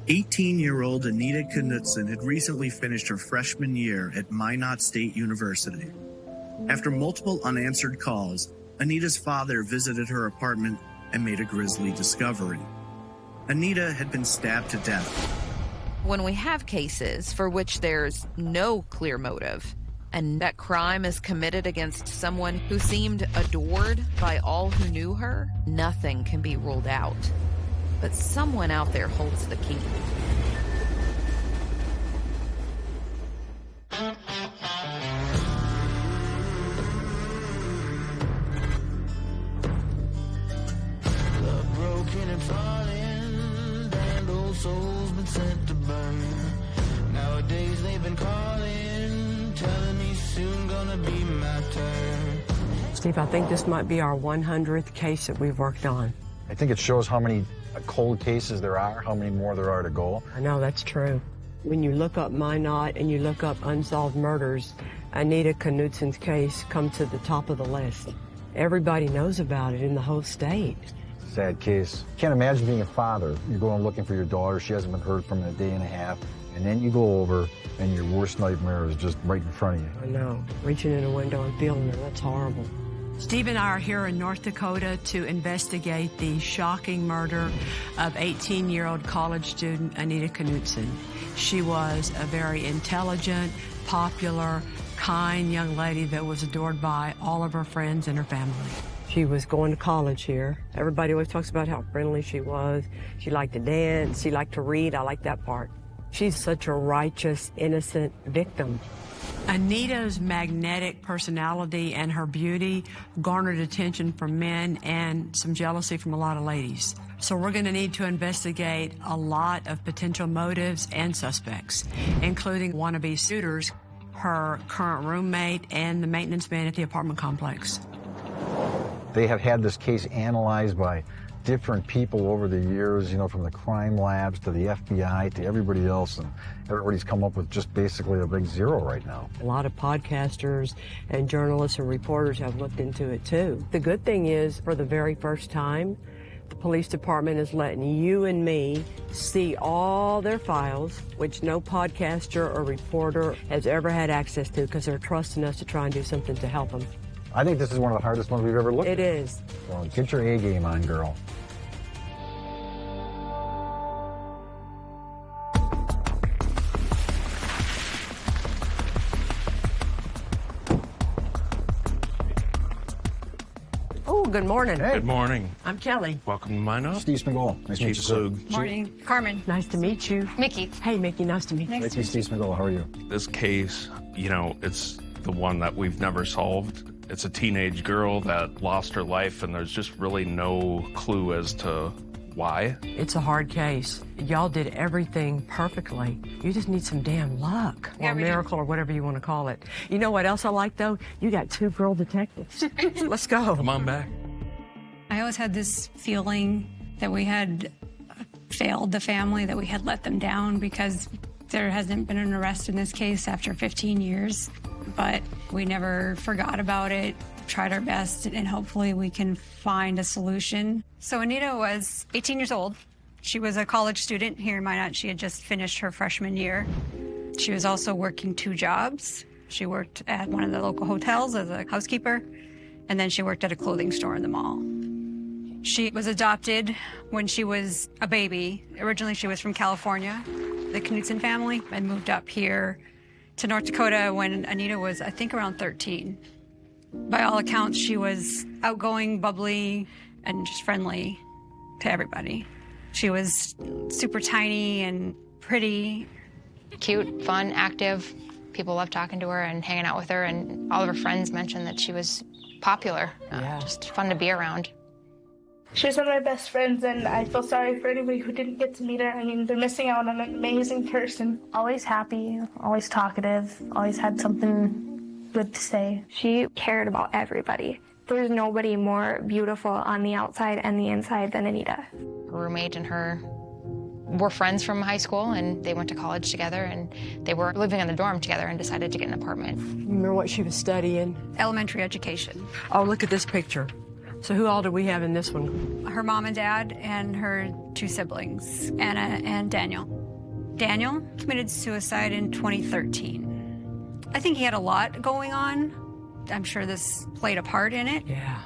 18-year-old Anita Knudsen had recently finished her freshman year at Minot State University. After multiple unanswered calls, Anita's father visited her apartment and made a grisly discovery. Anita had been stabbed to death. When we have cases for which there's no clear motive, and that crime is committed against someone who seemed adored by all who knew her, nothing can be ruled out. But someone out there holds the key. Love broken and falling, and old souls been sent to burn. Nowadays they've been calling, telling me soon gonna be my turn. Steve, I think this might be our 100th case that we've worked on. I think it shows how many cold cases there are, how many more there are to go. I know, that's true. When you look up Minot and you look up unsolved murders, Anita Knudsen's case comes to the top of the list. Everybody knows about it in the whole state. Sad case. Can't imagine being a father. You're going looking for your daughter. She hasn't been heard from in a day and a half. And then you go over and your worst nightmare is just right in front of you. I know. Reaching in a window and feeling it, that's horrible. Steve and I are here in North Dakota to investigate the shocking murder of 18-year-old college student Anita Knudsen. She was a very intelligent, popular, kind young lady that was adored by all of her friends and her family. She was going to college here. Everybody always talks about how friendly she was. She liked to dance. She liked to read. I like that part. She's such a righteous, innocent victim. Anita's magnetic personality and her beauty garnered attention from men and some jealousy from a lot of ladies. So we're going to need to investigate a lot of potential motives and suspects, including wannabe suitors, her current roommate, and the maintenance man at the apartment complex. They have had this case analyzed by different people over the years, you know, from the crime labs to the FBI to everybody else, and everybody's come up with just basically a big zero right now. A lot of podcasters and journalists and reporters have looked into it too. The good thing is, for the very first time, the police department is letting you and me see all their files, which no podcaster or reporter has ever had access to, because they're trusting us to try and do something to help them. I think this is one of the hardest ones we've ever looked at. It is. So get your A game on, girl. Oh, good morning. Hey. Good morning. I'm Kelly. Welcome to Minot. Steve Smigol. Nice to meet you, sir. Morning. Carmen. Nice to meet you. Mickey. Hey, Mickey, nice to meet you. Nice to meet you, Steve Smigol. How are you? This case, you know, it's the one that we've never solved. It's a teenage girl that lost her life, and there's just really no clue as to why. It's a hard case. Y'all did everything perfectly. You just need some damn luck, or a miracle, or whatever you want to call it. You know what else I like, though? You got two girl detectives. Let's go. Come on back. I always had this feeling that we had failed the family, that we had let them down, because there hasn't been an arrest in this case after 15 years. But we never forgot about it, tried our best, and hopefully we can find a solution. So Anita was 18 years old. She was a college student here in Minot. She had just finished her freshman year. She was also working 2 jobs. She worked at one of the local hotels as a housekeeper, and then she worked at a clothing store in the mall. She was adopted when she was a baby. Originally, she was from California, the Knudsen family, and moved up here to North Dakota when Anita was, I think, around 13. By all accounts, she was outgoing, bubbly, and just friendly to everybody. She was super tiny and pretty. Cute, fun, active. People loved talking to her and hanging out with her, and all of her friends mentioned that she was popular. Just fun to be around. She was one of my best friends, and I feel sorry for anybody who didn't get to meet her. I mean, they're missing out on an amazing person. Always happy, always talkative, always had something good to say. She cared about everybody. There's nobody more beautiful on the outside and the inside than Anita. Her roommate and her were friends from high school, and they went to college together, and they were living in the dorm together and decided to get an apartment. Remember what she was studying? Elementary education. Oh, look at this picture. So who all do we have in this one? Her mom and dad and her 2 siblings, Anna and Daniel. Daniel committed suicide in 2013. I think he had a lot going on. I'm sure this played a part in it. Yeah.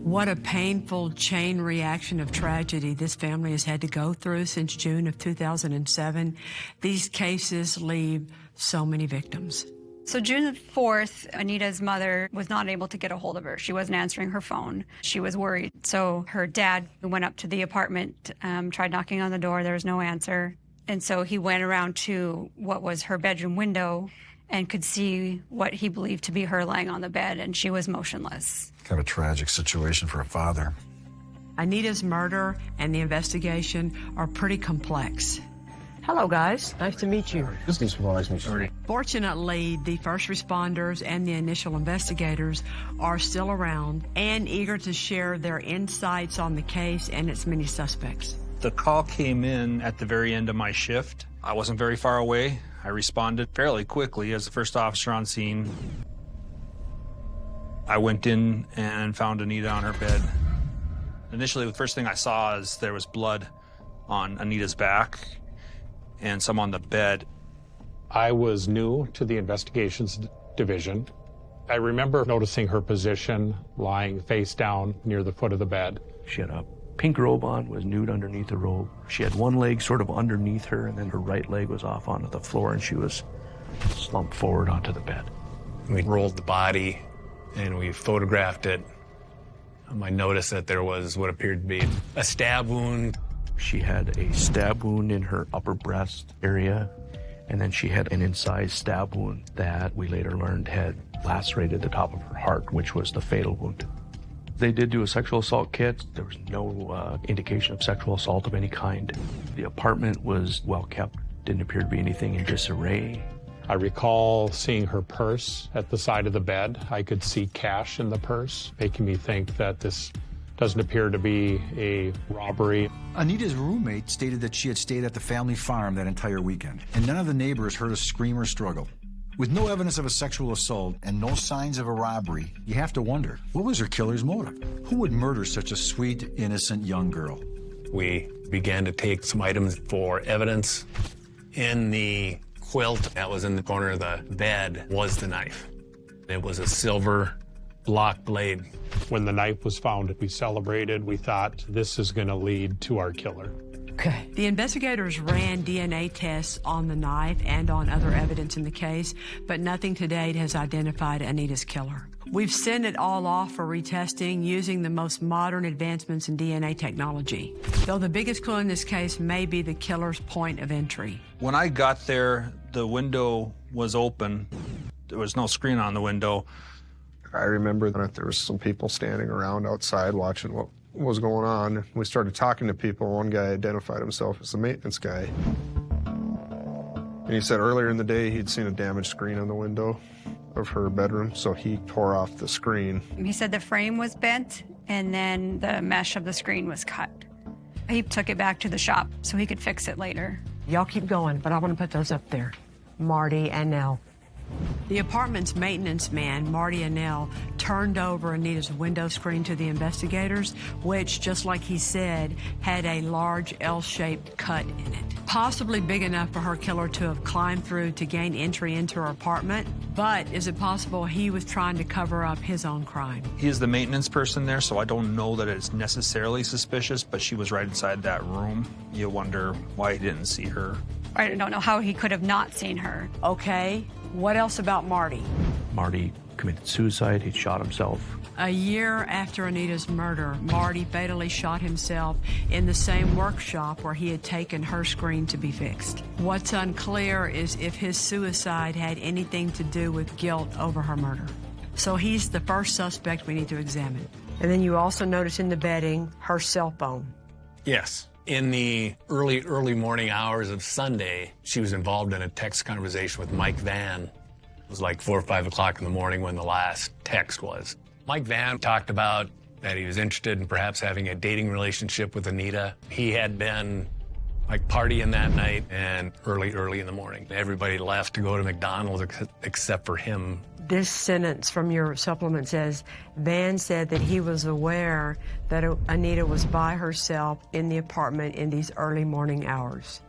What a painful chain reaction of tragedy this family has had to go through since June of 2007. These cases leave so many victims. So June 4th, Anita's mother was not able to get a hold of her. She wasn't answering her phone. She was worried. So her dad went up to the apartment, tried knocking on the door. There was no answer. And so he went around to what was her bedroom window and could see what he believed to be her lying on the bed, and she was motionless. Kind of a tragic situation for a father. Anita's murder and the investigation are pretty complex. Hello, guys. Nice to meet you. This is nice to meet you. Fortunately, the first responders and the initial investigators are still around and eager to share their insights on the case and its many suspects. The call came in at the very end of my shift. I wasn't very far away. I responded fairly quickly as the first officer on scene. I went in and found Anita on her bed. Initially, the first thing I saw is there was blood on Anita's back and some on the bed. I was new to the investigations division. I remember noticing her position lying face down near the foot of the bed. She had a pink robe on, was nude underneath the robe. She had one leg sort of underneath her, and then her right leg was off onto the floor, and she was slumped forward onto the bed. We rolled the body, and we photographed it. I noticed that there was what appeared to be a stab wound. She had a stab wound in her upper breast area, and then she had an incised stab wound that we later learned had lacerated the top of her heart, which was the fatal wound. They did do a sexual assault kit. There was no indication of sexual assault of any kind. The apartment was well kept. Didn't appear to be anything in disarray. I recall seeing her purse at the side of the bed. I could see cash in the purse, making me think that this doesn't appear to be a robbery. Anita's roommate stated that she had stayed at the family farm that entire weekend, and none of the neighbors heard a scream or struggle. With no evidence of a sexual assault and no signs of a robbery, you have to wonder, what was her killer's motive? Who would murder such a sweet, innocent young girl? We began to take some items for evidence. In the quilt that was in the corner of the bed was the knife. It was a silver block blade. When the knife was found, we celebrated. We thought this is going to lead to our killer. Okay. The investigators ran DNA tests on the knife and on other evidence in the case, but nothing to date has identified Anita's killer. We've sent it all off for retesting using the most modern advancements in DNA technology, though the biggest clue in this case may be the killer's point of entry. When I got there, the window was open. There was no screen on the window. I remember that there was some people standing around outside watching what was going on. We started talking to people. One guy identified himself as the maintenance guy. And he said earlier in the day he'd seen a damaged screen on the window of her bedroom, so he tore off the screen. He said the frame was bent and then the mesh of the screen was cut. He took it back to the shop so he could fix it later. Y'all keep going, but I want to put those up there. Marty and Nell. The apartment's maintenance man, Marty Annell, turned over Anita's window screen to the investigators, which, just like he said, had a large L-shaped cut in it. Possibly big enough for her killer to have climbed through to gain entry into her apartment, but is it possible he was trying to cover up his own crime? He is the maintenance person there, so I don't know that it's necessarily suspicious, but she was right inside that room. You wonder why he didn't see her. I don't know how he could have not seen her. Okay. What else about Marty? Marty committed suicide. He shot himself. A year after Anita's murder, Marty fatally shot himself in the same workshop where he had taken her screen to be fixed. What's unclear is if his suicide had anything to do with guilt over her murder. So he's the first suspect we need to examine. And then you also notice in the bedding her cell phone. Yes. In the early morning hours of Sunday, she was involved in a text conversation with Mike Van. It was like 4 or 5 o'clock in the morning when the last text was. Mike Van talked about that he was interested in perhaps having a dating relationship with Anita. He had been like partying that night and early in the morning. Everybody left to go to McDonald's except for him. This sentence from your supplement says, Van said that he was aware that Anita was by herself in the apartment in these early morning hours.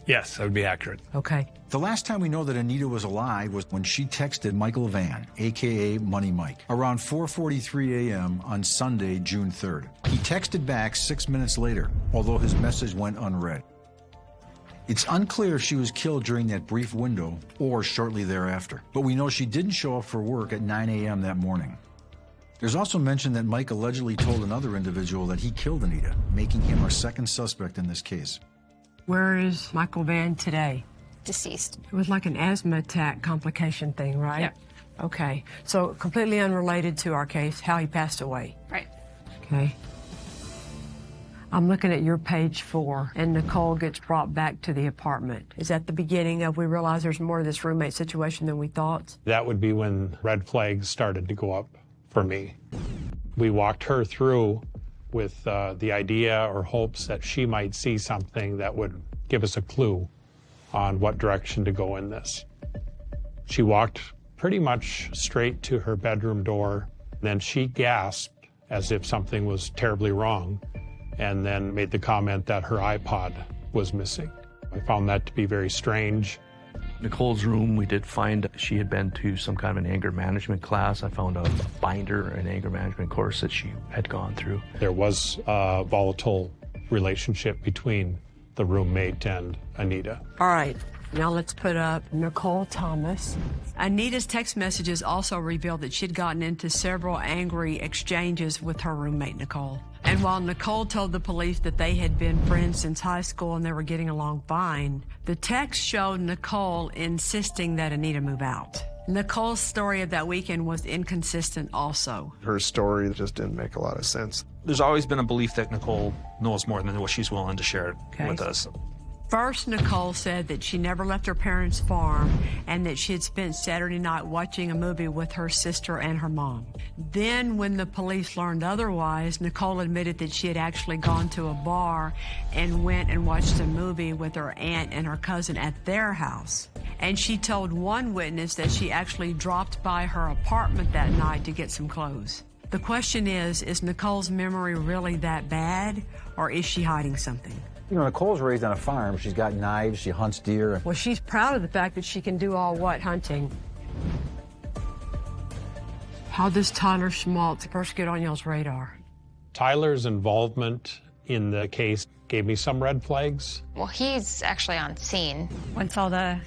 Yes, that would be accurate. Okay. The last time we know that Anita was alive was when she texted Michael Van, a.k.a. Money Mike, around 4:43 a.m. on Sunday, June 3rd. He texted back 6 minutes later, although his message went unread. It's unclear if she was killed during that brief window or shortly thereafter, but we know she didn't show up for work at 9 a.m. that morning. There's also mention that Mike allegedly told another individual that he killed Anita, making him our second suspect in this case. Where is Michael Van today? Deceased. It was like an asthma attack complication thing, right? Yep. Okay. So completely unrelated to our case, how he passed away. Right. Okay. I'm looking at your page 4, and Nicole gets brought back to the apartment. Is that the beginning of we realize there's more to this roommate situation than we thought? That would be when red flags started to go up for me. We walked her through with the idea or hopes that she might see something that would give us a clue on what direction to go in this. She walked pretty much straight to her bedroom door, then she gasped as if something was terribly wrong, and then made the comment that her iPod was missing. I found that to be very strange. Nicole's room, we did find she had been to some kind of an anger management class. I found a binder, an anger management course that she had gone through. There was a volatile relationship between the roommate and Anita. All right, now let's put up Nicole Thomas. Anita's text messages also revealed that she'd gotten into several angry exchanges with her roommate, Nicole. And while Nicole told the police that they had been friends since high school and they were getting along fine, the text showed Nicole insisting that Anita move out. Nicole's story of that weekend was inconsistent also. Her story just didn't make a lot of sense. There's always been a belief that Nicole knows more than what she's willing to share with us. First, Nicole said that she never left her parents' farm and that she had spent Saturday night watching a movie with her sister and her mom. Then, when the police learned otherwise, Nicole admitted that she had actually gone to a bar and went and watched a movie with her aunt and her cousin at their house. And she told one witness that she actually dropped by her apartment that night to get some clothes. The question is Nicole's memory really that bad, or is she hiding something? You know, Nicole's raised on a farm. She's got knives, she hunts deer. Well, she's proud of the fact that she can do all what hunting? How does Tyler Schmaltz first get on y'all's radar? Tyler's involvement in the case gave me some red flags. Well, he's actually on scene. Once all the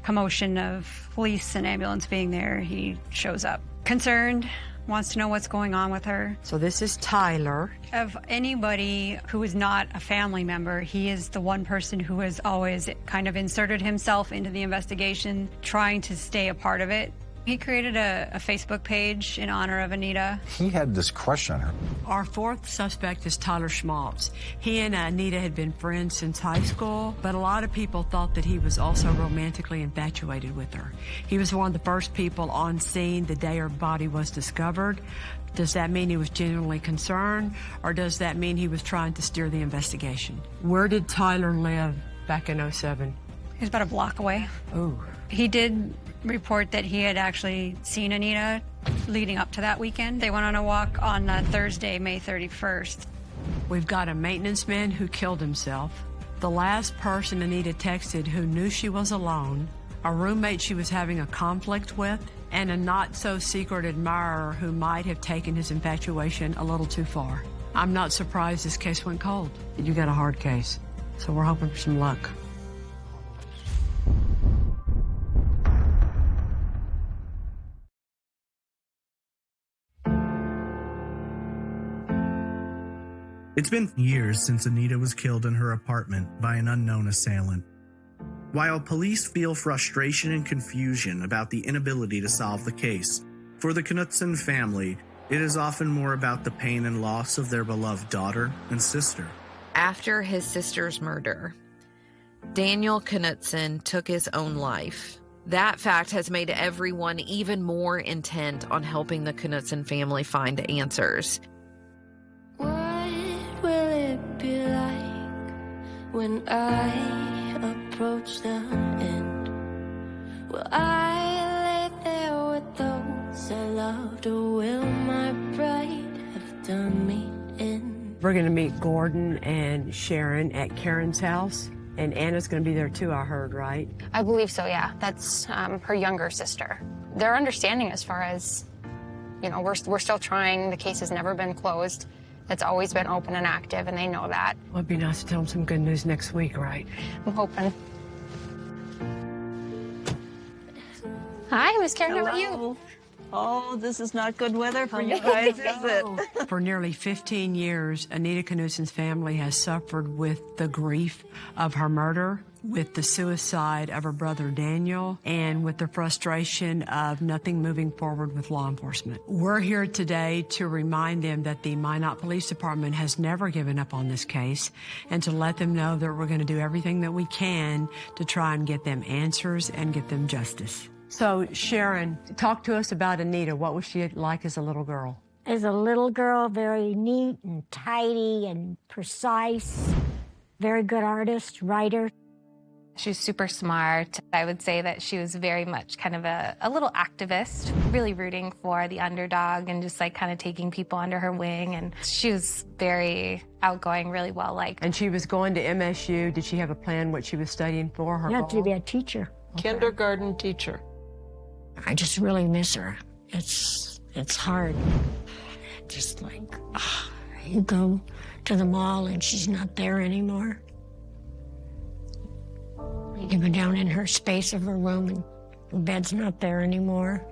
commotion of police and ambulance being there, he shows up. Concerned, wants to know what's going on with her. So this is Tyler. Of anybody who is not a family member, he is the one person who has always kind of inserted himself into the investigation, trying to stay a part of it. He created a Facebook page in honor of Anita. He had this crush on her. Our fourth suspect is Tyler Schmaltz. He and Anita had been friends since high school, but a lot of people thought that he was also romantically infatuated with her. He was one of the first people on scene the day her body was discovered. Does that mean he was genuinely concerned, or does that mean he was trying to steer the investigation? Where did Tyler live back in 07? He was about a block away. Ooh. He did report that he had actually seen Anita leading up to that weekend. They went on a walk on Thursday, May 31st. We've got a maintenance man who killed himself, the last person Anita texted who knew she was alone, a roommate she was having a conflict with, and a not-so-secret admirer who might have taken his infatuation a little too far. I'm not surprised this case went cold. You got a hard case, so we're hoping for some luck. It's been years since Anita was killed in her apartment by an unknown assailant. While police feel frustration and confusion about the inability to solve the case, for the Knutson family, it is often more about the pain and loss of their beloved daughter and sister. After his sister's murder, Daniel Knutson took his own life. That fact has made everyone even more intent on helping the Knutson family find answers. What will it be like When I approach the end, will I lay there with those I loved, or will my pride have done me in? We're going to meet Gordon and Sharon at Karen's house. And Anna's going to be there too, I heard, right? I believe so, yeah. That's her younger sister. They're understanding as far as, you know, we're still trying. The case has never been closed. It's always been open and active, and they know that. Well, it'd be nice to tell them some good news next week, right? I'm hoping. Hi, Miss Karen, how are you? Oh, this is not good weather for you guys, is it? For nearly 15 years, Anita Knudsen's family has suffered with the grief of her murder, with the suicide of her brother Daniel, and with the frustration of nothing moving forward with law enforcement. We're here today to remind them that the Minot Police Department has never given up on this case, and to let them know that we're going to do everything that we can to try and get them answers and get them justice. So, Sharon, talk to us about Anita. What was she like as a little girl? As a little girl, very neat and tidy and precise. Very good artist, writer. She was super smart. I would say that she was very much kind of a little activist, really rooting for the underdog and just like kind of taking people under her wing. And she was very outgoing, really well liked. And she was going to MSU. Did she have a plan what she was studying for? Her to be a teacher. Okay. Kindergarten teacher. I just really miss her. It's hard. Just like, you go to the mall and she's not there anymore. You go down in her space of her room and the bed's not there anymore.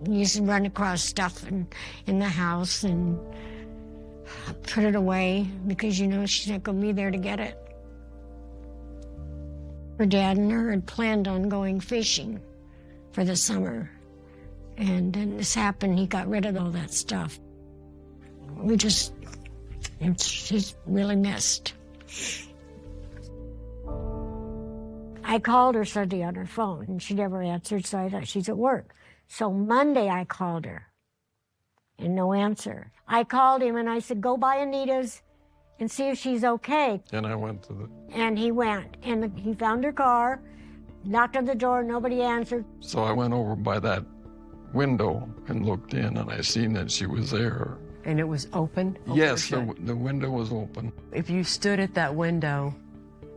You used to run across stuff in the house and put it away because you know she's not going to be there to get it. Her dad and her had planned on going fishing for the summer. And then this happened, he got rid of all that stuff. She's really missed. I called her Sunday on her phone, and she never answered, so I thought she's at work. So Monday I called her, and no answer. I called him, and I said, go by Anita's and see if she's okay. And I went to the... And he went, and he found her car, knocked on the door, nobody answered. So I went over by that window and looked in, and I seen that she was there. And it was open? Yes, the window was open. If you stood at that window,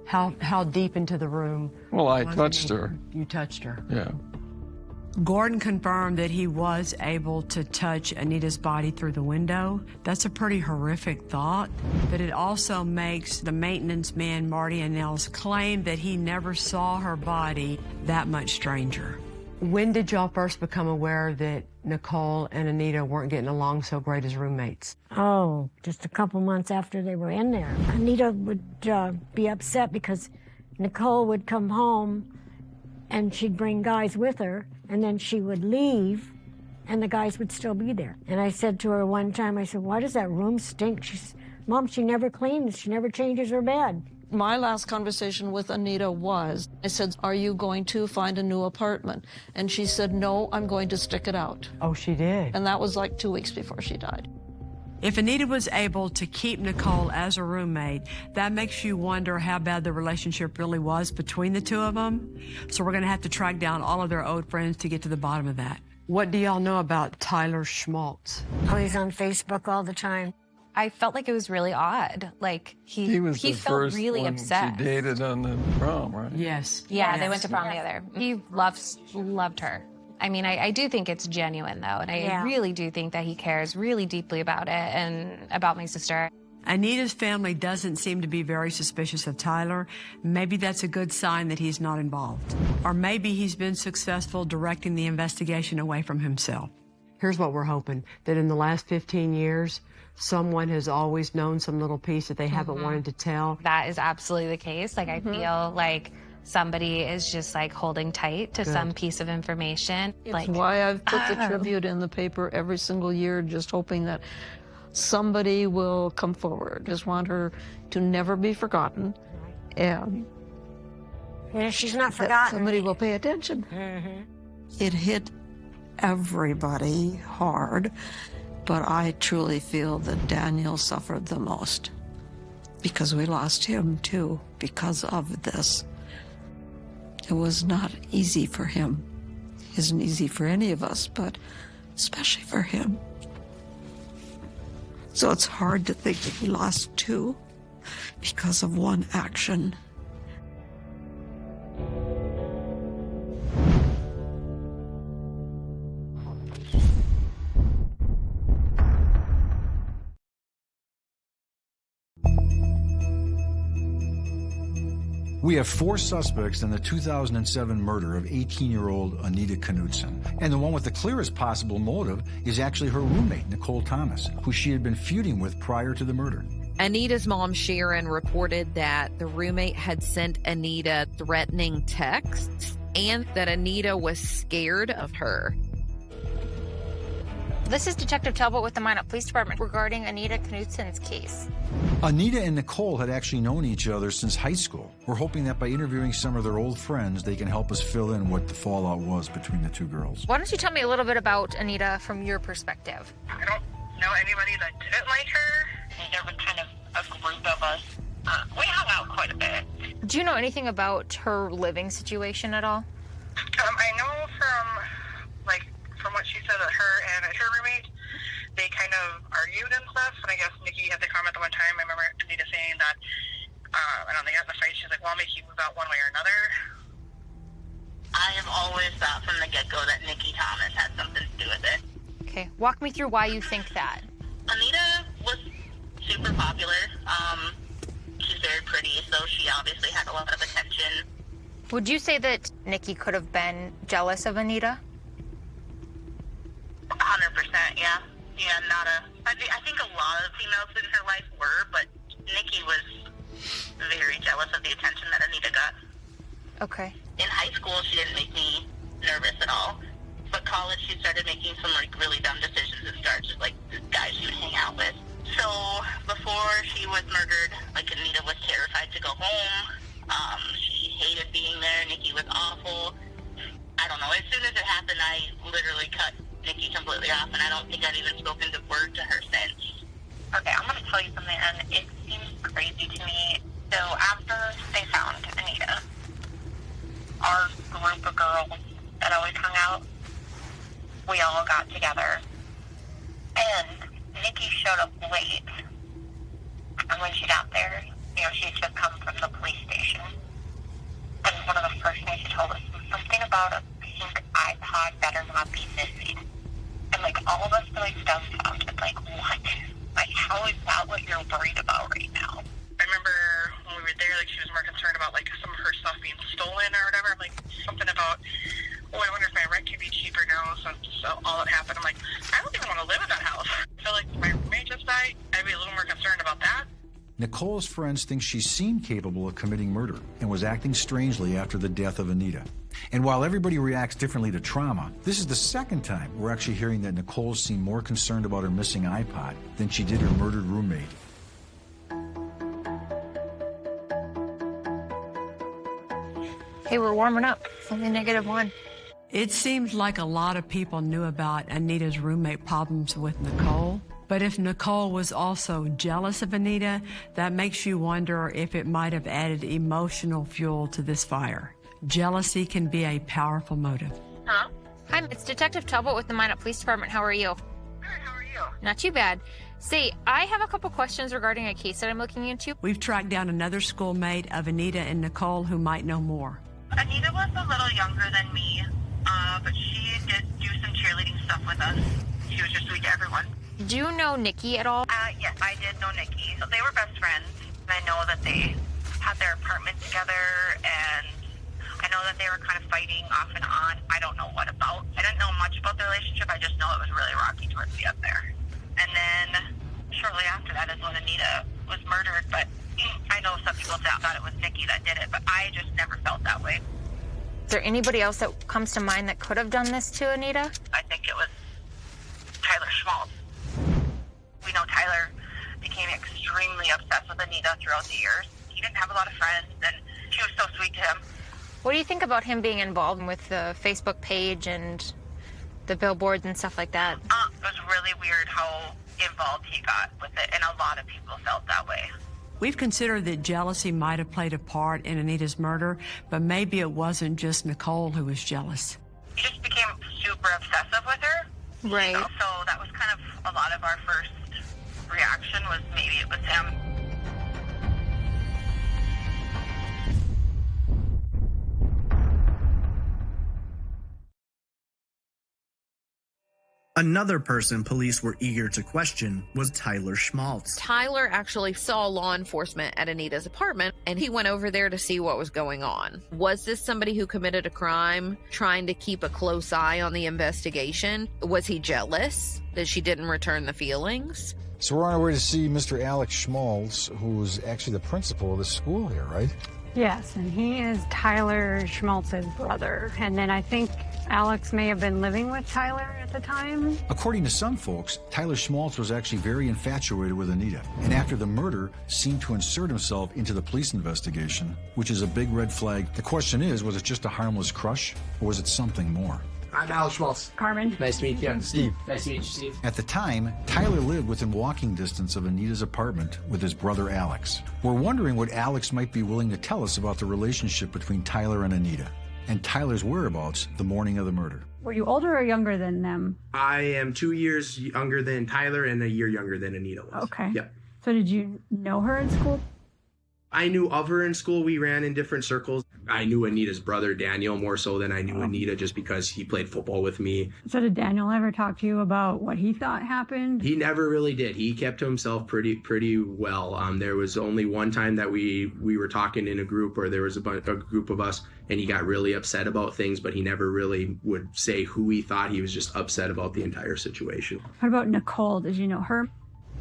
how deep into the room? Well, I touched her. You touched her? Yeah. Gordon confirmed that he was able to touch Anita's body through the window. That's a pretty horrific thought, but it also makes the maintenance man, Marty Annell's claim that he never saw her body that much stranger. When did y'all first become aware that Nicole and Anita weren't getting along so great as roommates? Oh, just a couple months after they were in there. Anita would be upset because Nicole would come home and she'd bring guys with her, and then she would leave and the guys would still be there. And I said to her one time, I said, why does that room stink? She said, Mom, she never cleans, she never changes her bed. My last conversation with Anita was, I said, are you going to find a new apartment? And she said, no, I'm going to stick it out. Oh, she did? And that was like 2 weeks before she died. If Anita was able to keep Nicole as a roommate, that makes you wonder how bad the relationship really was between the two of them. So we're going to have to track down all of their old friends to get to the bottom of that. What do y'all know about Tyler Schmaltz? Oh, he's on Facebook all the time. I felt like it was really odd. Like he felt really upset. She dated on the prom, right? Yes. Yeah, they went to prom together. He loved her. I mean, I do think it's genuine, though, and I really do think that he cares really deeply about it and about my sister. Anita's family doesn't seem to be very suspicious of Tyler. Maybe that's a good sign that he's not involved. Or maybe he's been successful directing the investigation away from himself. Here's what we're hoping, that in the last 15 years, someone has always known some little piece that they haven't wanted to tell. That is absolutely the case. Like, I feel like somebody is just like holding tight to some piece of information. It's why I've put the tribute in the paper every single year, just hoping that somebody will come forward. Just want her to never be forgotten. And she's not forgotten. Somebody will pay attention. It hit everybody hard, but I truly feel that Daniel suffered the most. because we lost him too because of this. It was not easy for him. It isn't easy for any of us, but especially for him. So it's hard to think that we lost two because of one action. We have 4 suspects in the 2007 murder of 18-year-old Anita Knudsen. And the one with the clearest possible motive is actually her roommate, Nicole Thomas, who she had been feuding with prior to the murder. Anita's mom, Sharon, reported that the roommate had sent Anita threatening texts and that Anita was scared of her. This is Detective Talbot with the Minot Police Department regarding Anita Knudsen's case. Anita and Nicole had actually known each other since high school. We're hoping that by interviewing some of their old friends, they can help us fill in what the fallout was between the two girls. Why don't you tell me a little bit about Anita from your perspective? I don't know anybody that didn't like her. There was kind of a group of us. We hung out quite a bit. Do you know anything about her living situation at all? I know from what she said that her and her roommate, they kind of argued and stuff. And I guess Nikki had the comment the one time. I remember Anita saying that, and on the end of the fight, she's like, well, I'll make you move out one way or another. I have always thought from the get-go that Nikki Thomas had something to do with it. Okay, walk me through why you think that. Anita was super popular. She's very pretty, so she obviously had a lot of attention. Would you say that Nikki could have been jealous of Anita? 100%, yeah. Yeah, I think a lot of females in her life were, but Nikki was very jealous of the attention that Anita got. Okay. In high school, she didn't make me nervous at all. But college, she started making some really dumb decisions and started just the guys she would hang out with. So before she was murdered, Anita was terrified to go home. She hated being there. Nikki was awful. I don't know. As soon as it happened, I literally cut Nikki completely off, and I don't think I've even spoken a word to her since. Okay, I'm going to tell you something, and it seems crazy to me. So after they found Anita, our group of girls that always hung out, we all got together, and Nikki showed up late. And when she got there, she had just come from the police station. And one of the first things she told us was something about a pink iPod better not be missing. And all of us were dumbfounded. What? How is that what you're worried about right now? I remember when we were there, she was more concerned about some of her stuff being stolen or whatever. I'm something about, I wonder if my rent could be cheaper now since all that happened. I'm I don't even want to live in that house. I feel like my roommate just died. I'd be a little more concerned about that. Nicole's friends think she seemed capable of committing murder and was acting strangely after the death of Anita. And while everybody reacts differently to trauma, this is the second time we're actually hearing that Nicole seemed more concerned about her missing iPod than she did her murdered roommate. Hey, we're warming up. Only -1. It seems like a lot of people knew about Anita's roommate problems with Nicole. But if Nicole was also jealous of Anita, that makes you wonder if it might have added emotional fuel to this fire. Jealousy can be a powerful motive. Hello? Hi, it's Detective Talbot with the Minot Police Department. How are you? Good, how are you? Not too bad. Say, I have a couple questions regarding a case that I'm looking into. We've tracked down another schoolmate of Anita and Nicole who might know more. Anita was a little younger than me, but she did do some cheerleading stuff with us. She was just sweet to everyone. Do you know Nikki at all? Yes, I did know Nikki. So they were best friends. I know that they had their apartment together, and I know that they were kind of fighting off and on. I don't know what about. I didn't know much about their relationship. I just know it was really rocky towards the end there. And then shortly after that is when Anita was murdered, but I know some people thought it was Nikki that did it, but I just never felt that way. Is there anybody else that comes to mind that could have done this to Anita? I think it was Tyler Schmaltz. We know Tyler became extremely obsessed with Anita throughout the years. He didn't have a lot of friends, and she was so sweet to him. What do you think about him being involved with the Facebook page and the billboards and stuff like that? It was really weird how involved he got with it, and a lot of people felt that way. We've considered that jealousy might have played a part in Anita's murder, but maybe it wasn't just Nicole who was jealous. He just became super obsessive with her. Right. So that was kind of a lot of our first reaction was maybe it was him. Another person police were eager to question was Tyler Schmaltz. Tyler actually saw law enforcement at Anita's apartment, and he went over there to see what was going on. Was this somebody who committed a crime, trying to keep a close eye on the investigation? Was he jealous that she didn't return the feelings? So we're on our way to see Mr. Alex Schmaltz, who's actually the principal of the school here, right? Yes, and he is Tyler Schmaltz's brother. And then I think Alex may have been living with Tyler at the time. According to some folks, Tyler Schmaltz was actually very infatuated with Anita, and after the murder, seemed to insert himself into the police investigation, which is a big red flag. The question is, was it just a harmless crush, or was it something more? I'm Alex Schmaltz. Carmen. Nice to meet you. Steve. Nice to meet you, Steve. At the time, Tyler lived within walking distance of Anita's apartment with his brother Alex. We're wondering what Alex might be willing to tell us about the relationship between Tyler and Anita, and Tyler's whereabouts the morning of the murder. Were you older or younger than them? I am 2 years younger than Tyler and a year younger than Anita was. Okay. Yep. So did you know her in school? I knew of her in school. We ran in different circles. I knew Anita's brother, Daniel, more so than I knew Anita just because he played football with me. So did Daniel ever talk to you about what he thought happened? He never really did. He kept to himself pretty well. There was only one time that we were talking in a group, or there was a group of us, and he got really upset about things, but he never really would say who he thought. He was just upset about the entire situation. What about Nicole? Did you know her?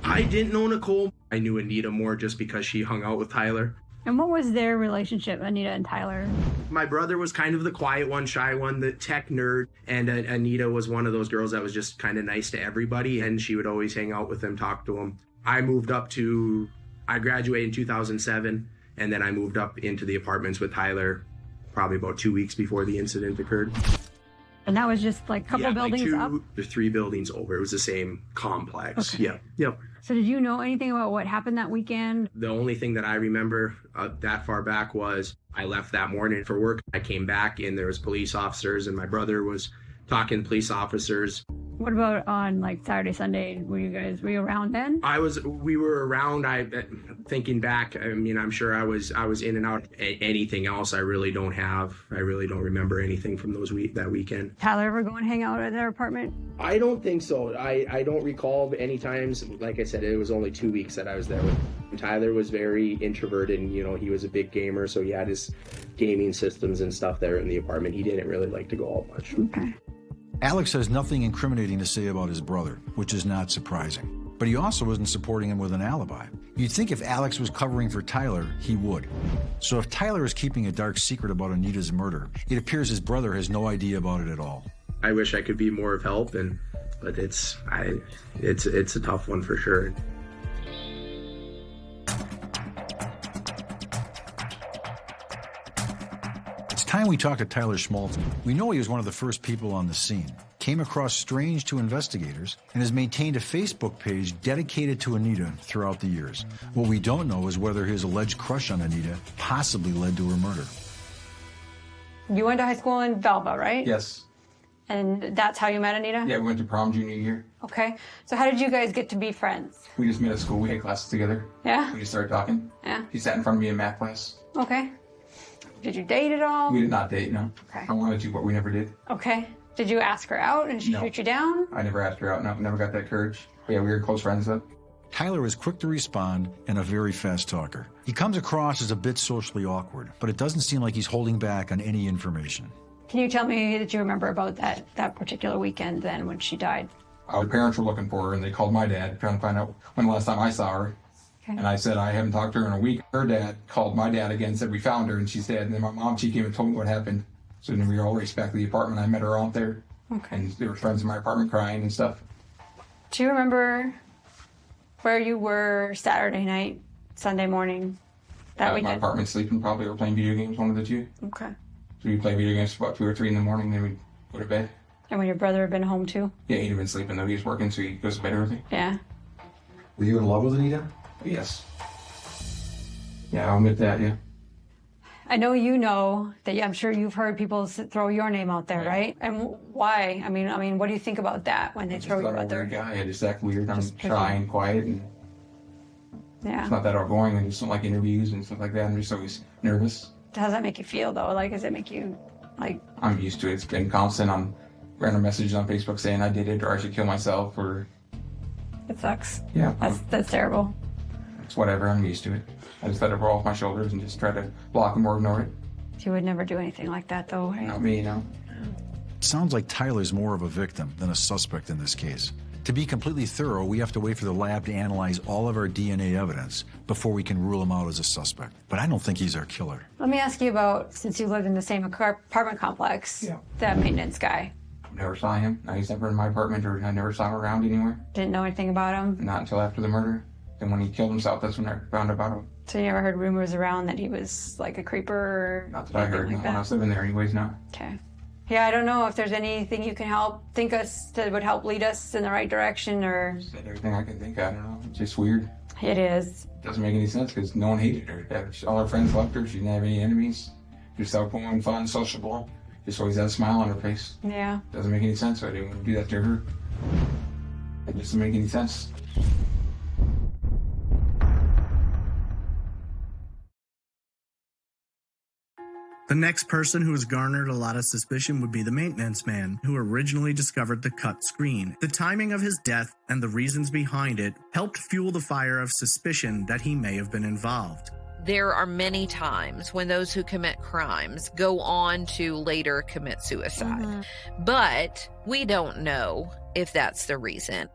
I didn't know Nicole. I knew Anita more just because she hung out with Tyler. And what was their relationship, Anita and Tyler? My brother was kind of the quiet one, shy one, the tech nerd. And Anita was one of those girls that was just kind of nice to everybody. And she would always hang out with them, talk to them. I graduated in 2007. And then I moved up into the apartments with Tyler probably about 2 weeks before the incident occurred. And that was just like a couple buildings up? There's 3 buildings over. It was the same complex. Okay. Yeah. Yep. So did you know anything about what happened that weekend? The only thing that I remember that far back was I left that morning for work. I came back and there was police officers, and my brother was talking to police officers. What about on like Saturday, Sunday? Were you around then? We were around. Thinking back, I mean, I'm sure I was in and out. Anything else, I really don't remember anything from that weekend. Tyler ever go and hang out at their apartment? I don't think so. I don't recall any times. Like I said, it was only 2 weeks that I was there with him. Tyler was very introverted, and he was a big gamer, so he had his gaming systems and stuff there in the apartment. He didn't really like to go out much. Okay. Alex has nothing incriminating to say about his brother, which is not surprising. But he also isn't supporting him with an alibi. You'd think if Alex was covering for Tyler, he would. So if Tyler is keeping a dark secret about Anita's murder, it appears his brother has no idea about it at all. I wish I could be more of help, but it's a tough one for sure. Time we talked to Tyler Schmaltz, we know he was one of the first people on the scene, came across strange to investigators, and has maintained a Facebook page dedicated to Anita throughout the years. What we don't know is whether his alleged crush on Anita possibly led to her murder. You went to high school in Velva, right? Yes. And that's how you met Anita? Yeah, we went to prom junior year. Okay. So how did you guys get to be friends? We just met at school. We had classes together. Yeah? We just started talking. Yeah. She sat in front of me in math class. Okay. Did you date at all? We did not date, no. Okay. I wanted to, but we never did. Okay. Did you ask her out and she shoot you down? I never asked her out. No, never got that courage. But yeah, we were close friends though. Tyler is quick to respond and a very fast talker. He comes across as a bit socially awkward, but it doesn't seem like he's holding back on any information. Can you tell me that you remember about that particular weekend then when she died? Our parents were looking for her and they called my dad trying to find out when the last time I saw her. Okay. And I said, I haven't talked to her in a week. Her dad called my dad again and said, we found her, and she's dead. And then my mom, she came and told me what happened. So then we all raced back to the apartment. I met her out there. Okay. And there were friends in my apartment crying and stuff. Do you remember where you were Saturday night, Sunday morning, that weekend? My apartment sleeping probably, or playing video games, one of the two. Okay. So we'd play video games for about 2 or 3 in the morning, then we'd go to bed. And when your brother had been home too? Yeah, he'd have been sleeping though. He was working, so he goes to bed early. Yeah. Were you in love with Anita? Yes. Yeah, I'll admit that, yeah. I know you know that I'm sure you've heard people throw your name out there, right? And why? I mean, what do you think about that when they throw you out there? I'm a weird guy. I just act weird. I'm shy and quiet, and yeah. It's not that outgoing. I just don't like interviews and stuff like that. I'm just always nervous. How does that make you feel, though? Like, does it make you, like... I'm used to it. It's been constant on random messages on Facebook saying I did it or I should kill myself or... It sucks. Yeah. That's terrible. It's whatever. I'm used to it. I just let it roll off my shoulders and just try to block them or ignore it. You would never do anything like that, though, right? Not me, no. Sounds like Tyler's more of a victim than a suspect in this case. To be completely thorough, we have to wait for the lab to analyze all of our DNA evidence before we can rule him out as a suspect. But I don't think he's our killer. Let me ask you about, since you lived in the same apartment complex, that maintenance guy. Never saw him. He's never in my apartment or I never saw him around anywhere. Didn't know anything about him? Not until after the murder. Then when he killed himself, that's when I found about him. So you never heard rumors around that he was like a creeper or Not that I heard. like No one else living there anyways, no. Okay. Yeah, I don't know if there's anything you can think us that would help lead us in the right direction or... Said everything I can think of. I don't know. It's just weird. It is. Doesn't make any sense because no one hated her. All her friends loved her. She didn't have any enemies. Just outgoing, fun, sociable. Just always had a smile on her face. Yeah. Doesn't make any sense. So I didn't want to do that to her. It doesn't make any sense. The next person who has garnered a lot of suspicion would be the maintenance man, who originally discovered the cut screen. The timing of his death and the reasons behind it helped fuel the fire of suspicion that he may have been involved. There are many times when those who commit crimes go on to later commit suicide. But we don't know if that's the reason.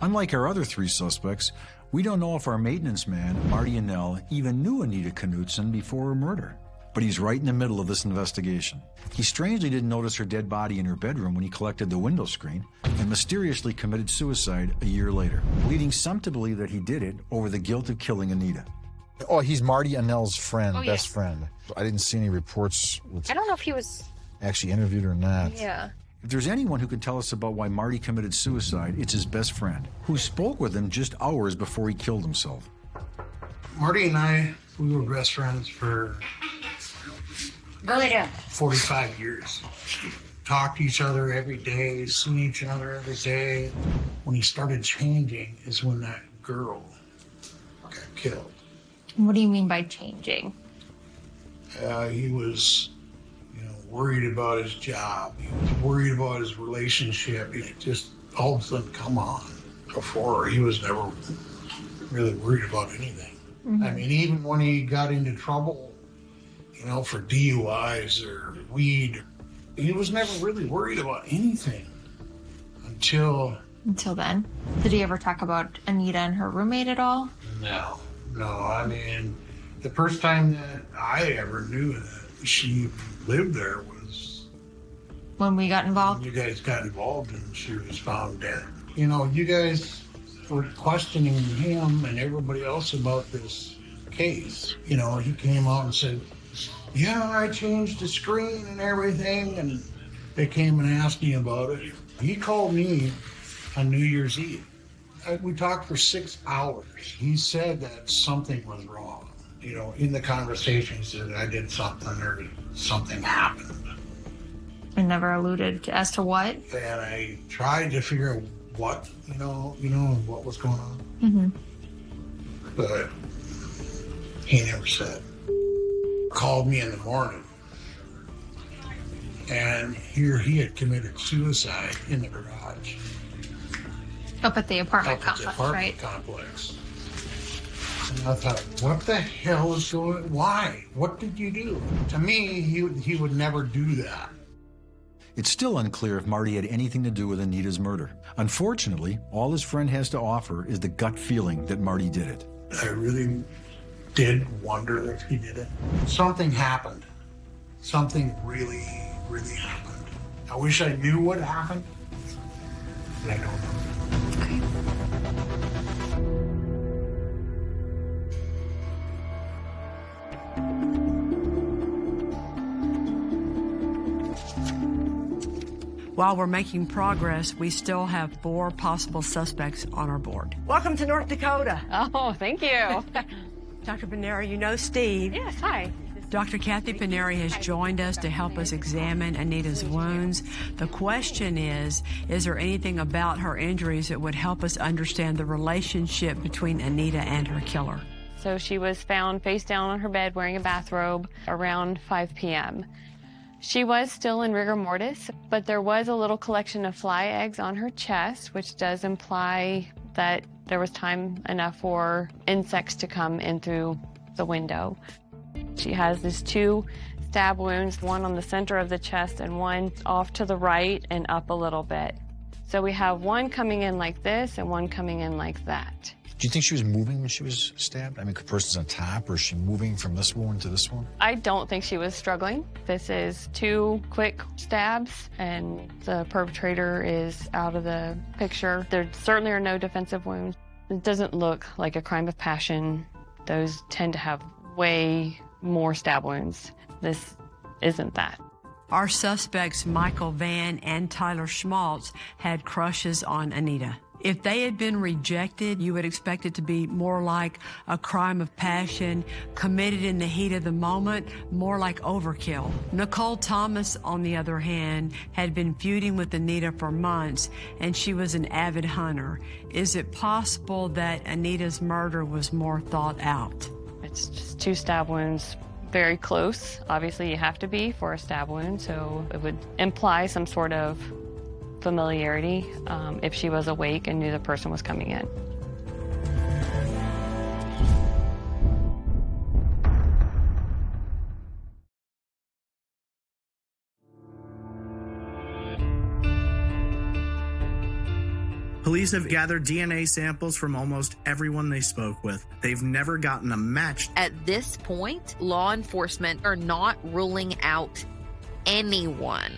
Unlike our other three suspects, we don't know if our maintenance man, Marty Annell, even knew Anita Knutson before her murder. But he's right in the middle of this investigation. He strangely didn't notice her dead body in her bedroom when he collected the window screen and mysteriously committed suicide a year later, leading some to believe that he did it over the guilt of killing Anita. Oh, he's Marty Annell's friend, best friend. I didn't see any reports. I don't know if he was actually interviewed or not. Yeah. If there's anyone who can tell us about why Marty committed suicide, it's his best friend, who spoke with him just hours before he killed himself. Marty and I, we were best friends for 45 years. Talked to each other every day, seen each other every day. When he started changing is when that girl got killed. What do you mean by changing? He was, worried about his job. He was worried about his relationship. He just all of a sudden come on. Before, he was never really worried about anything. I mean, even when he got into trouble, for DUIs or weed, he was never really worried about anything until... Until then? Did he ever talk about Anita and her roommate at all? No. I mean, the first time that I ever knew that she lived there was... When we got involved? When you guys got involved and she was found dead. You guys were questioning him and everybody else about this case. He came out and said, yeah, I changed the screen and everything, and they came and asked me about it. He called me on New Year's Eve. We talked for 6 hours. He said that something was wrong. In the conversation, he said I did something or something happened. And never alluded as to what? And I tried to figure out what, what was going on. Mm-hmm. But he never said. Called me in the morning, and here he had committed suicide in the garage. Up at the apartment complex, right? Complex. And I thought, what the hell is going on? Why? What did you do? To me, he would never do that. It's still unclear if Marty had anything to do with Anita's murder. Unfortunately, all his friend has to offer is the gut feeling that Marty did it. I really did wonder if he did it. Something happened. Something really, really happened. I wish I knew what happened, but I don't know. Okay. While we're making progress, we still have 4 possible suspects on our board. Welcome to North Dakota. Oh, thank you. Dr. Paneri, you know Steve. Yes, hi. Dr. Kathy Paneri has joined us to help us examine Anita's wounds. The question is there anything about her injuries that would help us understand the relationship between Anita and her killer? So she was found face down on her bed wearing a bathrobe around 5 p.m. She was still in rigor mortis, but there was a little collection of fly eggs on her chest, which does imply that there was time enough for insects to come in through the window. She has these 2 stab wounds, one on the center of the chest and one off to the right and up a little bit. So we have one coming in like this and one coming in like that. Do you think she was moving when she was stabbed? I mean, the person's on top, or is she moving from this wound to this one? I don't think she was struggling. This is 2 quick stabs, and the perpetrator is out of the picture. There certainly are no defensive wounds. It doesn't look like a crime of passion. Those tend to have way more stab wounds. This isn't that. Our suspects, Michael Van and Tyler Schmaltz, had crushes on Anita. If they had been rejected, you would expect it to be more like a crime of passion, committed in the heat of the moment, more like overkill. Nicole Thomas, on the other hand, had been feuding with Anita for months, and she was an avid hunter. Is it possible that Anita's murder was more thought out? It's just 2 stab wounds, very close. Obviously, you have to be for a stab wound, so it would imply some sort of familiarity if she was awake and knew the person was coming in. Police have gathered DNA samples from almost everyone they spoke with. They've never gotten a match. At this point, law enforcement are not ruling out anyone.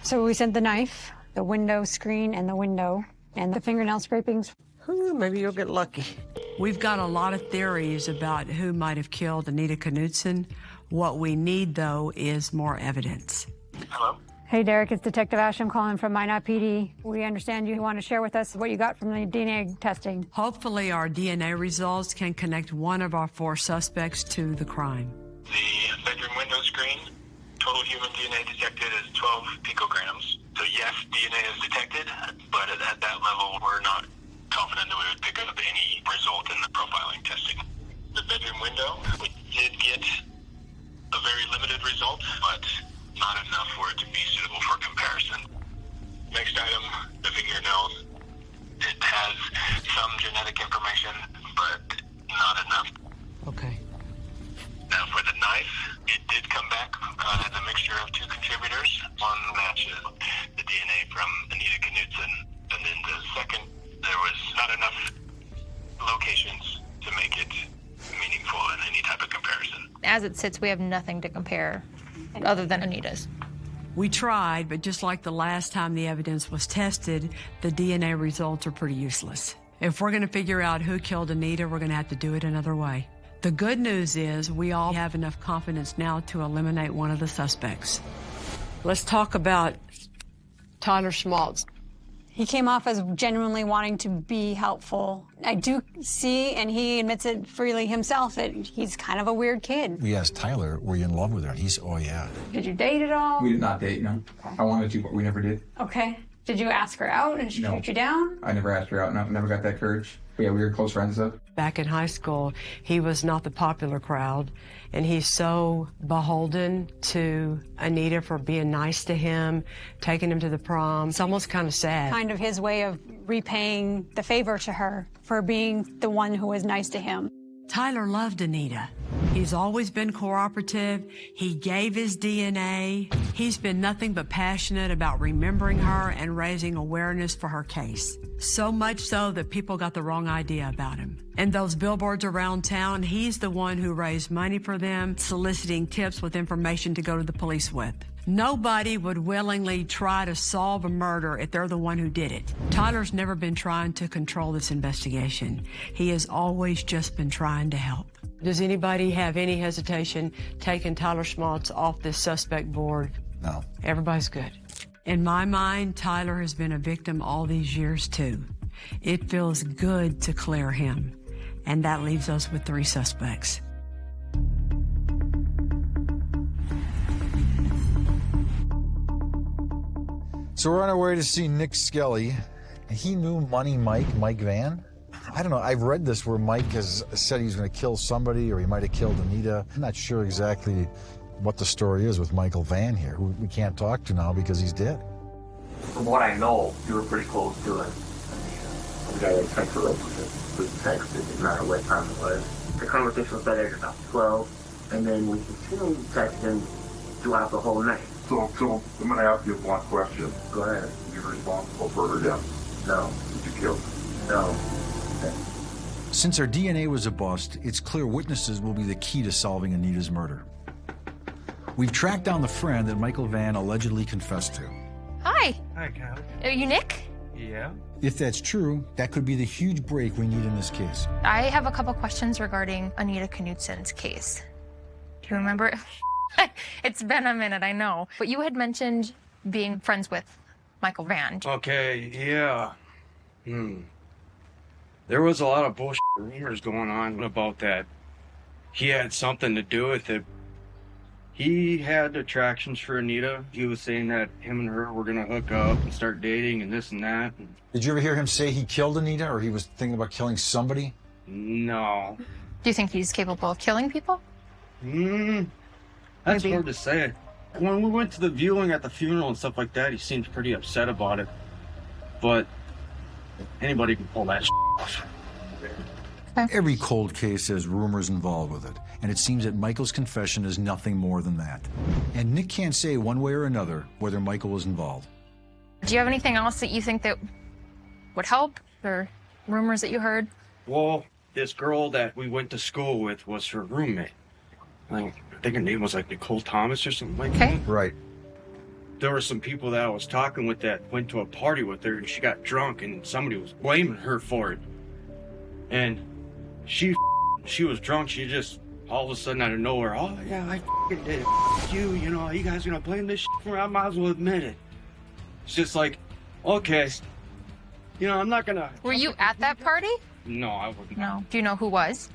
So we sent the knife, the window screen, and the window, and the fingernail scrapings. Maybe you'll get lucky. We've got a lot of theories about who might have killed Anita Knudsen. What we need, though, is more evidence. Hello? Hey, Derek, it's Detective Ash. I'm calling from Minot PD. We understand you want to share with us what you got from the DNA testing. Hopefully, our DNA results can connect one of our 4 suspects to the crime. The bedroom window screen, total human DNA detected is 12 picograms. So yes, DNA is detected, but at that level, we're not confident that we would pick up any result in the profiling testing. The bedroom window, we did get a very limited result, but not enough for it to be suitable for comparison. Next item, the fingernails. It has some genetic information, but not enough. Okay. Now for the knife, it did come back as a mixture of 2 contributors. One matches the DNA from Anita Knudsen, and then the second, there was not enough locations to make it meaningful in any type of comparison. As it sits, we have nothing to compare other than Anita's. We tried, but just like the last time the evidence was tested, the DNA results are pretty useless. If we're going to figure out who killed Anita, we're going to have to do it another way. The good news is we all have enough confidence now to eliminate one of the suspects. Let's talk about Tyler Schmaltz. He came off as genuinely wanting to be helpful. I do see, and he admits it freely himself, that he's kind of a weird kid. We asked Tyler, were you in love with her? And he said, oh, yeah. Did you date at all? We did not date, no. I wanted to, but we never did. Okay. Did you ask her out and she shoot you down? I never asked her out, no, never got that courage. But yeah, we were close friends, though. Back in high school, he was not the popular crowd, and he's so beholden to Anita for being nice to him, taking him to the prom. It's almost kind of sad. Kind of his way of repaying the favor to her for being the one who was nice to him. Tyler loved Anita. He's always been cooperative. He gave his DNA. He's been nothing but passionate about remembering her and raising awareness for her case. So much so that people got the wrong idea about him. And those billboards around town, he's the one who raised money for them, soliciting tips with information to go to the police with. Nobody would willingly try to solve a murder if they're the one who did it. Tyler's never been trying to control this investigation. He has always just been trying to help. Does anybody have any hesitation taking Tyler Schmaltz off this suspect board? No. Everybody's good. In my mind, Tyler has been a victim all these years, too. It feels good to clear him. and that leaves us with 3 suspects. So we're on our way to see Nick Skelly. He knew Money Mike Van. I don't know, I've read this where Mike has said he's going to kill somebody or he might have killed Anita. I'm not sure exactly what the story is with Michael Van here, who we can't talk to now because he's dead. From what I know, you were pretty close to it. The guy that texted her was texted, not what time it was. The conversation started at about 12, and then we continued texting throughout the whole night. So I'm going to ask you one question. Go ahead. You're responsible for her death? No. Did you kill her? No. Since our DNA was a bust, it's clear witnesses will be the key to solving Anita's murder. We've tracked down the friend that Michael Van allegedly confessed to. Hi. Hi, Cal. Are you Nick? Yeah. If that's true, that could be the huge break we need in this case. I have a couple questions regarding Anita Knutson's case. Do you remember? It's been a minute, I know. But you had mentioned being friends with Michael Van. Okay, yeah. There was a lot of bullshit rumors going on about that. He had something to do with it. He had attractions for Anita. He was saying that him and her were gonna hook up and start dating and this and that. Did you ever hear him say he killed Anita or he was thinking about killing somebody? No. Do you think he's capable of killing people? That's hard to say. When we went to the viewing at the funeral and stuff like that, he seemed pretty upset about it. But anybody can pull that off. Every cold case has rumors involved with it, and it seems that Michael's confession is nothing more than that. And Nick can't say one way or another whether Michael was involved. Do you have anything else that you think that would help, or rumors that you heard? Well, this girl that we went to school with was her roommate. I think her name was like Nicole Thomas or something like that. Right. There were some people that I was talking with that went to a party with her, and she got drunk, and somebody was blaming her for it. And she was drunk. She just all of a sudden out of nowhere, oh yeah, I did it. You know, you guys gonna blame this for me? I might as well admit it. It's just like, okay, you know, I'm not gonna. Were you at that party? No, I wouldn't. No. Do you know who was?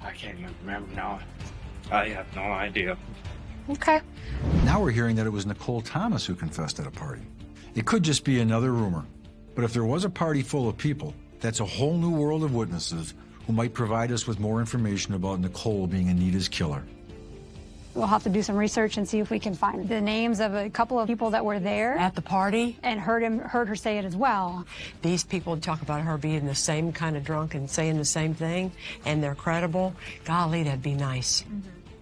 I can't even remember now. I have no idea. Okay. Now we're hearing that it was Nicole Thomas who confessed at a party. It could just be another rumor. But if there was a party full of people, that's a whole new world of witnesses who might provide us with more information about Nicole being Anita's killer. We'll have to do some research and see if we can find the names of a couple of people that were there at the party and heard her say it as well. These people talk about her being the same kind of drunk and saying the same thing, and they're credible. Golly, that'd be nice.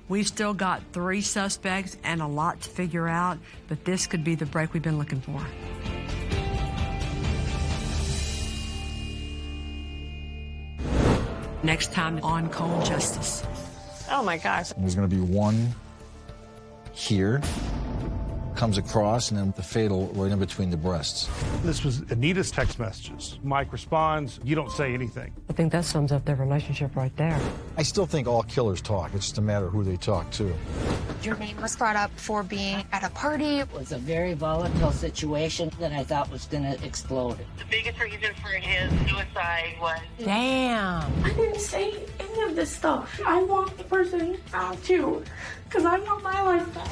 We've still got 3 suspects and a lot to figure out, but this could be the break we've been looking for. Next time on Cold Justice. Oh my gosh. There's going to be one here, comes across, and then the fatal right in between the breasts. This was Anita's text messages. Mike responds, you don't say anything. I think that sums up their relationship right there. I still think all killers talk. It's just a matter of who they talk to. Your name was brought up for being at a party. It was a very volatile situation that I thought was going to explode. The biggest reason for his suicide was... Damn. I didn't say any of this stuff. I want the person out too, because I want my life back.